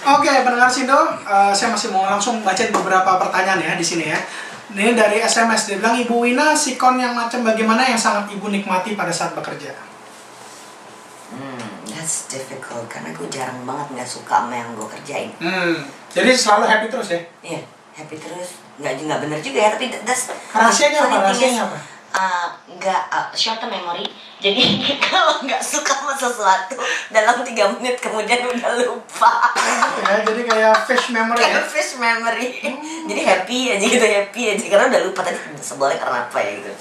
Oke, pendengar Sindo, saya masih mau langsung bacain beberapa pertanyaan ya di sini ya. Ini dari SMS, dia bilang, Ibu Wina, sikon yang macam bagaimana yang sangat Ibu nikmati pada saat bekerja? That's difficult, karena gue jarang banget nggak suka sama yang gue kerjain. Jadi selalu happy terus ya? Iya, happy terus. Nggak bener juga ya, tapi that's... Rahasianya apa? Rahasianya apa? Short term memory. Jadi kalau nggak suka sama sesuatu dalam 3 menit kemudian udah lupa. Ya, jadi kayak fish memory ya? Kayak fish memory. Jadi happy aja karena udah lupa tadi seboleh karena apa ya gitu.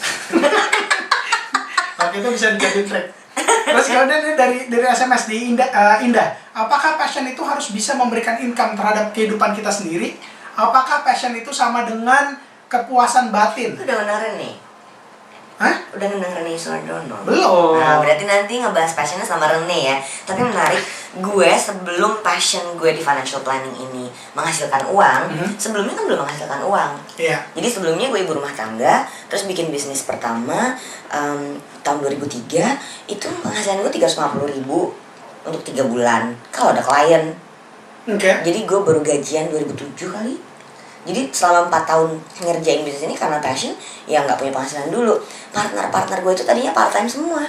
Oke, itu bisa dijadi trik. Terus kemudian ini dari SMS di Indah, apakah passion itu harus bisa memberikan income terhadap kehidupan kita sendiri? Apakah passion itu sama dengan kepuasan batin? Udah beneran nih. Hah? Udah ngedengerin Rene Suardono? Belum. Nah, berarti nanti ngebahas passionnya sama Rene ya. Tapi menarik, gue sebelum passion gue di financial planning ini menghasilkan uang, sebelumnya kan belum menghasilkan uang. Iya. Jadi sebelumnya gue ibu rumah tangga, terus bikin bisnis pertama tahun 2003, itu penghasilan gue 350.000 untuk 3 bulan. Kalau ada klien. Oke. Jadi gue baru gajian 2007 kali. Jadi selama 4 tahun ngerjain bisnis ini karena passion, ya nggak punya penghasilan dulu. Partner-partner gue itu tadinya part time semua,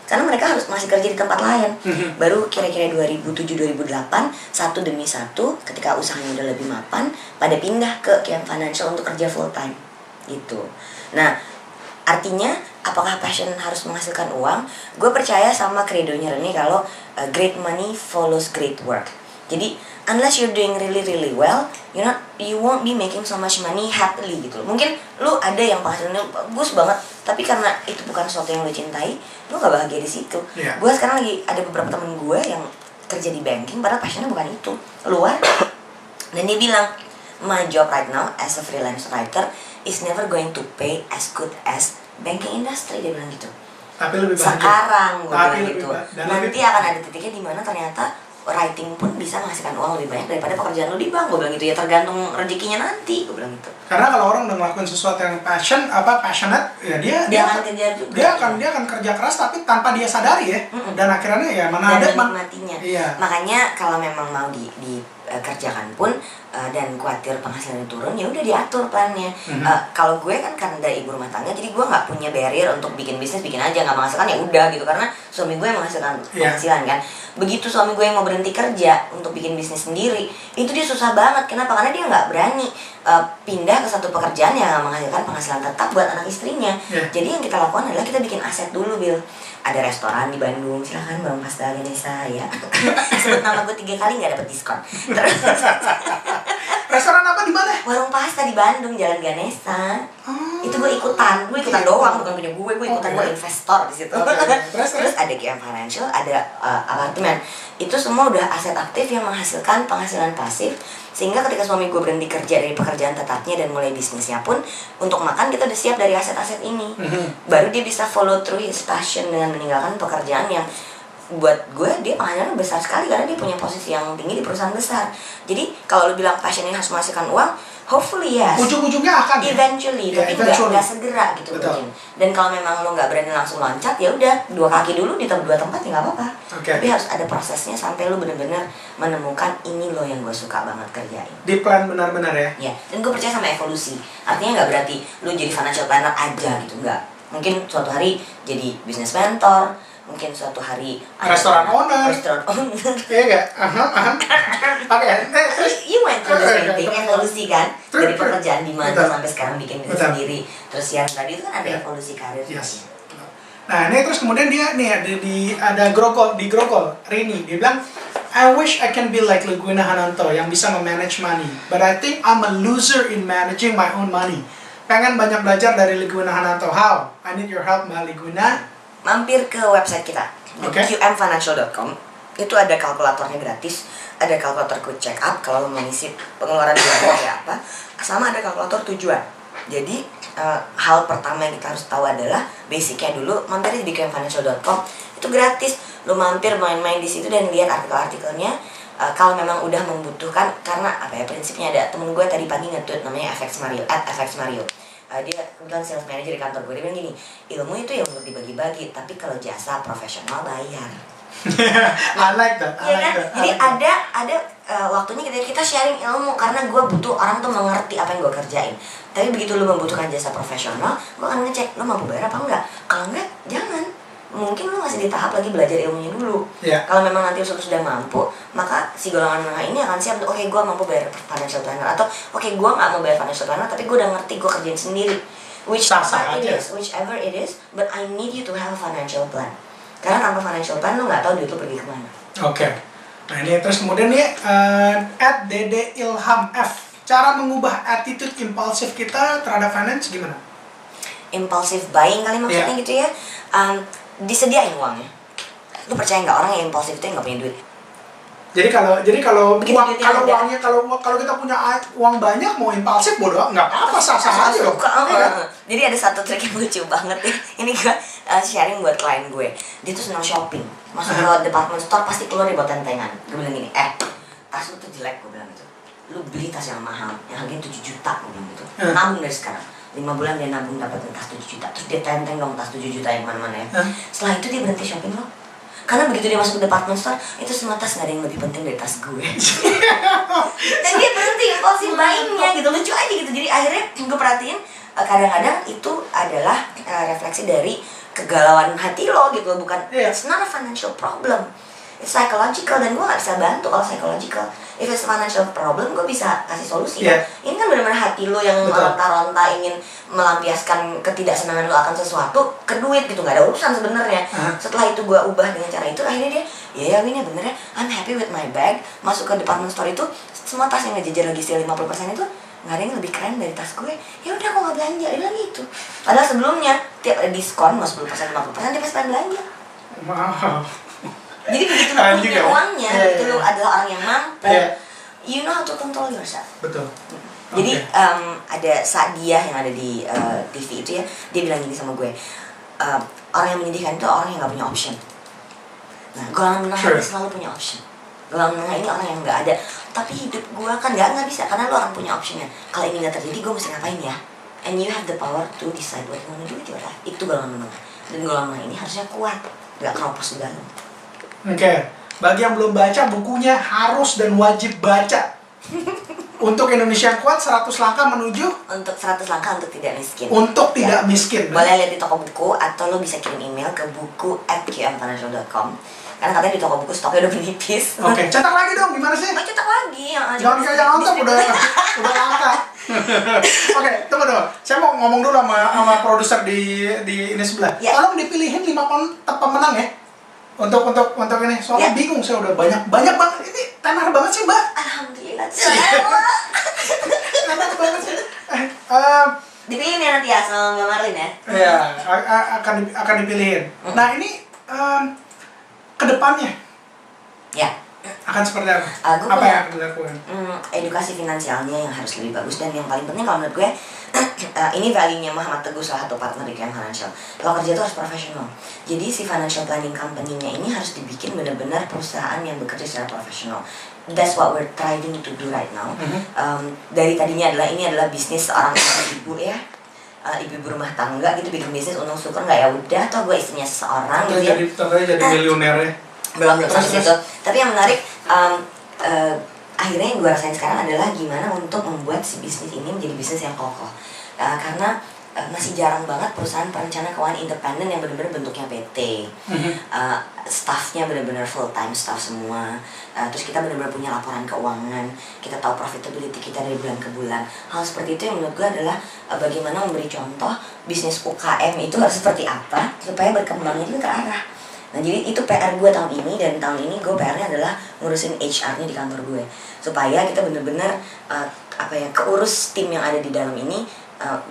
karena mereka harus masih kerja di tempat lain. Baru kira-kira 2007-2008, satu demi satu, ketika usahanya udah lebih mapan, pada pindah ke Kian Financial untuk kerja full time gitu. Nah, artinya apakah passion harus menghasilkan uang? Gue percaya sama credonya Rene kalau great money follows great work. Jadi unless you're doing really well, you won't be making so much money happily gitu. Mungkin lu ada yang penghasilannya bagus banget, tapi karena itu bukan sesuatu yang lu cintai, lu gak bahagia di situ. Yeah. Gue sekarang lagi ada beberapa temen gue yang kerja di banking, padahal passionnya bukan itu, luar. Dan dia bilang, my job right now as a freelance writer is never going to pay as good as banking industry, dia bilang gitu. Tapi lebih bahagia. Sekarang gue bilang lebih gitu. Nanti akan ada titiknya di mana ternyata writing pun bisa menghasilkan uang lebih banyak daripada pekerjaan lu di bank. Gue bilang gitu ya, tergantung rezekinya nanti, gue bilang gitu. Karena kalau orang udah ngelakuin sesuatu yang passionate, ya dia akan kejar juga. Dia akan kerja keras tapi tanpa dia sadari ya. Dan akhirnya ya mana dan ada menikmatinya. Iya. Makanya kalau memang mau dikerjakan pun dan khawatir penghasilannya turun, ya udah diatur plannya. Kalau gue kan karena dari ibu rumah tangga, jadi gue nggak punya barrier untuk bikin bisnis, bikin aja, nggak menghasilkan ya udah gitu, karena suami gue yang menghasilkan penghasilan kan. Begitu suami gue yang mau berhenti kerja untuk bikin bisnis sendiri, itu dia susah banget. Kenapa? Karena dia nggak berani pindah ke satu pekerjaan yang menghasilkan penghasilan tetap buat anak istrinya. Jadi yang kita lakukan adalah kita bikin aset dulu, Bill. Ada restoran di Bandung, silakan Bang Pasta Ganesha ya. Sebut nama gue 3 kali nggak dapet diskon. Terus restoran apa di mana? warung pasta di Bandung, Jalan Ganesha. Itu gue ikutan doang, bukan punya gue ikutan, gue investor di situ. Terus ada GM Financial, ada apartemen. Itu semua udah aset aktif yang menghasilkan penghasilan pasif. Sehingga ketika suami gue berhenti kerja dari pekerjaan tetapnya dan mulai bisnisnya pun, untuk makan kita udah siap dari aset-aset ini. Baru dia bisa follow through his passion dengan meninggalkan pekerjaan yang buat gue dia penghasilannya besar sekali karena dia punya posisi yang tinggi di perusahaan besar. Jadi kalau lu bilang passion ini harus menghasilkan uang, hopefully yes. Ujung-ujungnya akan eventually, tapi nggak segera gitu mungkin. Dan kalau memang lo nggak berani langsung loncat, ya udah 2 kaki dulu di 2 tempat ya nggak apa-apa. Tapi harus ada prosesnya sampai lo benar-benar menemukan ini lo yang gue suka banget kerjain. Di plan benar-benar ya. Ya, dan gue percaya sama evolusi. Artinya nggak berarti lo jadi financial planner aja gitu, nggak. Mungkin suatu hari jadi business mentor, mungkin suatu hari restoran owner. Iya nggak? Oke. Terus you went through the same thing, evolusi kan, dari pekerjaan di mana sampai sekarang bikin bisnis sendiri. Terus yang tadi itu kan ada evolusi karir. Yes. Nah ini terus kemudian dia nih ada Grogol Rini, dia bilang, I wish I can be like Liguina Hananto yang bisa memanage money, but I think I'm a loser in managing my own money. Pengen banyak belajar dari Liguina Hananto. How? I need your help, Mbak Liguina. Mampir ke website kita, qmfinancial.com. Itu ada kalkulatornya gratis, ada kalkulator quick check up kalau mau ngisi pengeluaran bulanan kayak apa, sama ada kalkulator tujuan. Jadi hal pertama yang kita harus tahu adalah basicnya dulu. Mampir di qmfinancial.com, itu gratis. Lu mampir main-main di situ dan lihat artikel-artikelnya. Kalau memang udah membutuhkan, karena apa ya, prinsipnya ada temen gue tadi pagi nge-tweet namanya FX Mario. Dia kebetulan sales manager di kantor gue, dia bilang gini, ilmu itu ya untuk dibagi-bagi, tapi kalau jasa profesional bayar. I like that. I Iya like kan? that. I Jadi like that. ada waktunya kita sharing ilmu karena gue butuh orang tuh mengerti apa yang gue kerjain. Tapi begitu lu membutuhkan jasa profesional, gue akan ngecek lu mampu bayar apa enggak. Kalau enggak, jangan. Mungkin lu masih di tahap lagi belajar ilmunya dulu. Iya. Kalau memang nanti sudah mampu, maka si golongan menengah ini akan siap. Oke, gue mampu bayar financial planner, atau oke, gue nggak mau bayar financial planner, tapi gue udah ngerti, gue kerjain sendiri. Sah-sah aja. Whichever it is, but I need you to have a financial plan. Karena tanpa financial plan lu nggak tahu duit lu pergi kemana. Oke. Nah ini terus kemudian nih @Dede Ilham F. Cara mengubah attitude impulsif kita terhadap finance gimana? Impulsive buying kali maksudnya gitu ya. Disediain uangnya. Lu percaya nggak orang yang impulsif itu nggak punya duit? Jadi kalau Begitu uang duitnya kalau ada. uangnya kalau kita punya uang banyak mau impulsif bodoh nggak apa-apa sah-sah aja loh. Iya. Jadi ada satu trik yang lucu banget nih. Ini gue sharing buat klien gue. Dia tuh senang shopping. Masuk ke department store pasti keluar di bawa tentengan. Gue bilang gini, tas lu tuh jelek, gue bilang gitu. Lu beli tas yang mahal, yang harganya 7 juta, gue bilang gitu. Nabung dari sekarang. 5 bulan dia nabung dapat tas 7 juta. Terus dia tenteng dong tas 7 juta yang mana-mana ya. Setelah itu dia berhenti shopping loh. Karena begitu dia masuk ke department store, itu semua tas gak ada yang lebih penting dari tas gue. Dan dia berhenti impulsif buying-nya gitu, lucu aja gitu. Jadi akhirnya gue perhatiin kadang-kadang itu adalah refleksi dari kegalauan hati lo gitu, bukan. It's not a financial problem, it's psychological, dan gue gak bisa bantu kalau psychological. If it's a financial problem, gue bisa kasih solusi. Ini kan benar-benar hati lo yang meronta-ronta ingin melampiaskan ketidaksenangan lo akan sesuatu ke duit gitu, nggak ada urusan sebenarnya. Setelah itu gue ubah dengan cara itu, akhirnya dia, ini bener ya, I'm happy with my bag. Masuk ke department store itu, semua tas yang ngejajar lagi sale 50% itu nggak ada yang lebih keren dari tas gue. Ya udah, aku nggak belanja, dia bilang gitu. Padahal sebelumnya tiap ada diskon mau 10% 50% dia pasti belanja. Wow. Jadi begitu lu punya uangnya, begitu lu adalah orang yang mampu, you know how to control yourself. Betul. Jadi ada Sadia yang ada di TV itu ya, dia bilang gini sama gue, orang yang menyedihkan itu orang yang nggak punya option. Nah, golongan menengah ini selalu punya option. Golongan menengah ini orang yang nggak ada. Tapi hidup gue kan nggak bisa, karena lo orang punya optionnya. Kalau ini nggak terjadi, gue mesti ngapain ya? And you have the power to decide what you want to do with your life. Itu golongan menengah. Dan golongan menengah ini harusnya kuat, nggak keropos di dalam. Oke, bagi yang belum baca bukunya harus dan wajib baca. Untuk Indonesia yang kuat 100 langkah menuju Untuk 100 langkah untuk tidak miskin. Untuk tidak miskin. Boleh lihat di toko buku atau lo bisa kirim email ke buku@qmfinancial.com. Karena katanya di toko buku stoknya udah menipis. Oke, cetak lagi dong, gimana sih? Oh, cetak lagi. Jangan kayak yang anggap udah langka. Oke, tunggu dulu. Saya mau ngomong dulu sama produser di ini sebelah. Tolong dipilihin 5 pemenang ya. Untuk ini, soalnya bingung saya udah banyak banget, ini tenar banget sih Mbak. Alhamdulillah. Tenar banget sih. Dipilihin ya nanti ya sama Mbak Marlin ya. Iya, akan dipilihin. Nah ini kedepannya akan seperti apa? Apa yang akan dilakukan? Edukasi finansialnya yang harus lebih bagus, dan yang paling penting kalau menurut gue ini value-nya Muhammad Teguh, salah satu partner di QM Financial. Kalau kerja itu harus profesional. Jadi si financial planning company-nya ini harus dibikin benar-benar perusahaan yang bekerja secara profesional. That's what we're trying to do right now. Dari tadinya ini adalah bisnis seorang ibu ya. Ibu-ibu rumah tangga gitu, bikin bisnis untung syukur nggak ya udah, toh gue istrinya seseorang gitu ya. Jadi milioner ya. Belum sampai situ. Tapi yang menarik, akhirnya yang gue rasain sekarang adalah gimana untuk membuat si bisnis ini menjadi bisnis yang kokoh. Karena masih jarang banget perusahaan perencana keuangan independen yang benar-benar bentuknya PT. Staffnya benar-benar full time staff semua. Terus kita benar-benar punya laporan keuangan, kita tahu profitability kita dari bulan ke bulan. Hal seperti itu yang menurut gue adalah bagaimana memberi contoh bisnis UKM itu harus seperti apa supaya berkembangnya juga terarah. Nah, jadi itu PR gue tahun ini, dan tahun ini gue PR-nya adalah ngurusin HR-nya di kantor gue. Supaya kita bener-bener keurus tim yang ada di dalam ini,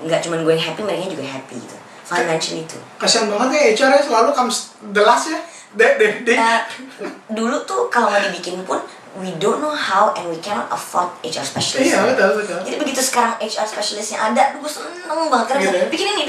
nggak cuma gue yang happy, mereka juga happy gitu. Financially itu. Kasian banget ya HR-nya selalu comes the last ya. Dulu tuh kalau mau dibikin pun, we don't know how and we cannot afford HR specialist. Iya, betul. Jadi begitu sekarang HR specialistnya ada, gue seneng banget karena gitu, bikin ini,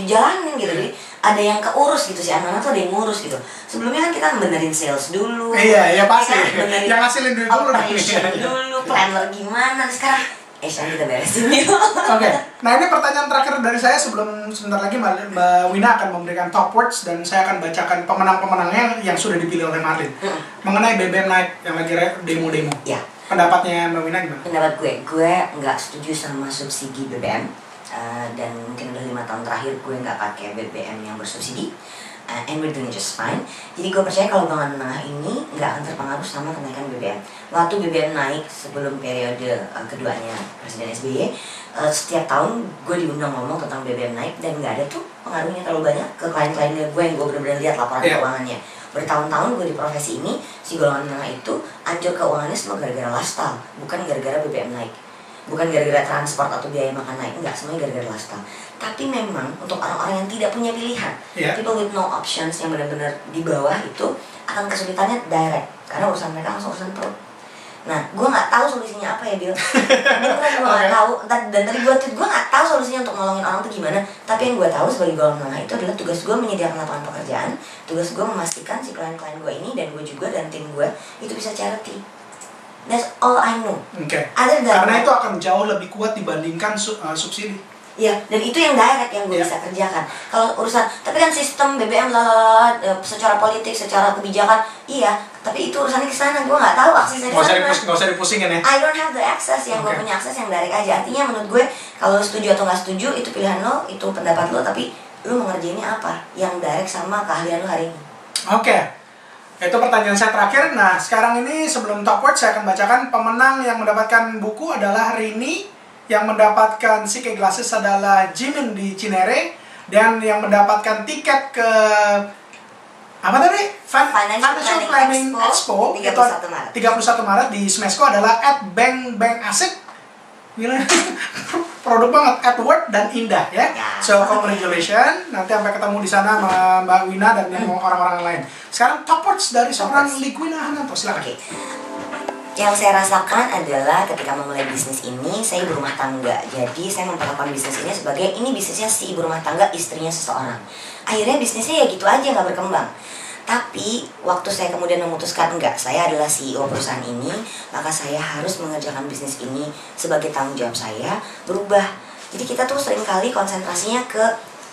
dijalanin gitu. Jadi ada yang keurus gitu, si anak-anak tuh ada yang ngurus gitu. Sebelumnya kan kita benerin sales dulu. Iya pasti. Yang Yang ngasilin duit dulu. Operation dulu, planner gimana. Sekarang Sean kita beresin dulu. Oke, nah ini pertanyaan terakhir dari saya sebelum sebentar lagi Mbak Wina akan memberikan top words dan saya akan bacakan pemenang-pemenangnya yang sudah dipilih oleh Marlin. Mengenai BBM naik yang lagi demo-demo. Ya. Pendapatnya Mbak Wina gimana? Pendapat gue nggak setuju sama subsidi BBM. Dan mungkin udah 5 tahun terakhir gue nggak pakai BBM yang bersubsidi. And we're doing just fine. Jadi gue percaya kalau golongan menengah ini nggak akan terpengaruh sama kenaikan BBM. Waktu BBM naik sebelum periode keduanya Presiden SBY, setiap tahun gue diundang ngomong tentang BBM naik dan nggak ada tuh pengaruhnya terlalu banyak ke klien-klien gue yang gue benar-benar lihat laporan keuangannya. Bertahun-tahun gue di profesi ini, si golongan menengah itu anjur keuangannya semua gara-gara lifestyle, bukan gara-gara BBM naik. Bukan gara-gara transport atau biaya makan naik, enggak, semuanya gara-gara lifestyle. Tapi memang untuk orang-orang yang tidak punya pilihan, people with no options yang benar-benar di bawah itu akan kesulitannya direct, karena urusan mereka langsung urusan perut. Nah, gue nggak tahu solusinya apa ya, Bill. Gue nggak tahu. Dan tadi gue nggak tahu solusinya untuk nolongin orang tuh gimana. Tapi yang gue tahu sebagai golongan menengah itu adalah tugas gue menyediakan lapangan pekerjaan, tugas gue memastikan si klien-klien gue ini dan gue juga dan tim gue itu bisa charity. That's all I know. Karena itu akan jauh lebih kuat dibandingkan subsidi. Iya, dan itu yang direct yang gue bisa kerjakan. Kalau urusan, tapi kan sistem BBM secara politik, secara kebijakan, iya. Tapi itu urusannya ke sana, gue nggak tahu aksesnya ke sana. Nggak usah dipusingin ya. I don't have the access, yang gue punya akses yang direct aja. Artinya menurut gue, kalau setuju atau nggak setuju itu pilihan lo, itu pendapat lo. Tapi lo mengerjainnya apa? Yang direct sama keahlian lo hari ini. Itu pertanyaan saya terakhir. Nah, sekarang ini sebelum top word saya akan bacakan pemenang yang mendapatkan buku adalah Rini, yang mendapatkan CK Glasses adalah Jimin di Cinere, dan yang mendapatkan tiket ke apa tadi? Financial Planning Expo 31 Maret di Smesco adalah @Bank Asik. Gila. Produk banget, Edward dan Indah ya. So congratulations. Nanti sampai ketemu di sana sama Mbak Wina dan yang orang-orang lain. Sekarang top words dari seorang Ligwina Hananto. Silakan. Yang saya rasakan adalah ketika memulai bisnis ini, saya ibu rumah tangga. Jadi saya memperlakukan bisnis ini sebagai ini bisnisnya si ibu rumah tangga, istrinya seseorang. Akhirnya bisnisnya ya gitu aja, nggak berkembang. Tapi waktu saya kemudian memutuskan enggak, saya adalah CEO perusahaan ini, maka saya harus mengerjakan bisnis ini sebagai tanggung jawab saya, berubah. Jadi kita tuh seringkali konsentrasinya ke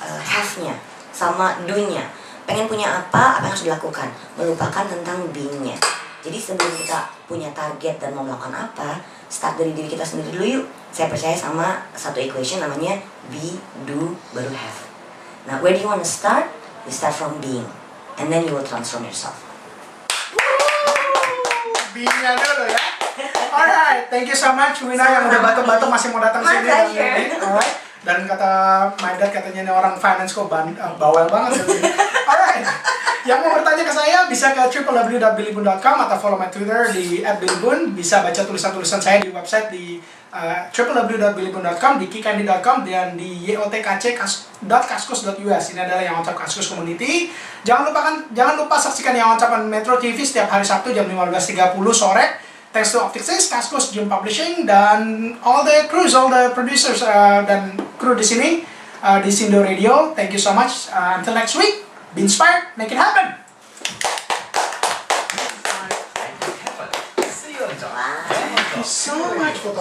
have-nya sama do-nya. Pengen punya apa yang harus dilakukan, melupakan tentang being-nya. Jadi sebelum kita punya target dan mau melakukan apa, start dari diri kita sendiri dulu yuk. Saya percaya sama satu equation namanya be, do, baru have. Nah, where do you want to start? You start from being. And then you will transform yourself. Being-nya dulu ya. Alright, thank you so much Wina yang udah batuk-batuk masih mau datang sini. Alright. Dan kata my dad katanya ini orang finance kok bawel banget. Alright. Yang mau bertanya ke saya bisa ke www.billybun.com atau follow my Twitter di @billybun. Bisa baca tulisan-tulisan saya di website di www.billybun.com, di kikandi.com, dan di yotkc.kaskus.us. Ini adalah Yang On Top Kaskus Community. Jangan lupa saksikan Yang On Top Metro TV setiap hari Sabtu jam 15.30 sore. Thanks to Optixis, Kaskus, Jim Publishing, dan all the crews, all the producers dan kru di sini di Sindo Radio. Thank you so much. Until next week, be inspired, make it happen. See you on top. Thank you so much for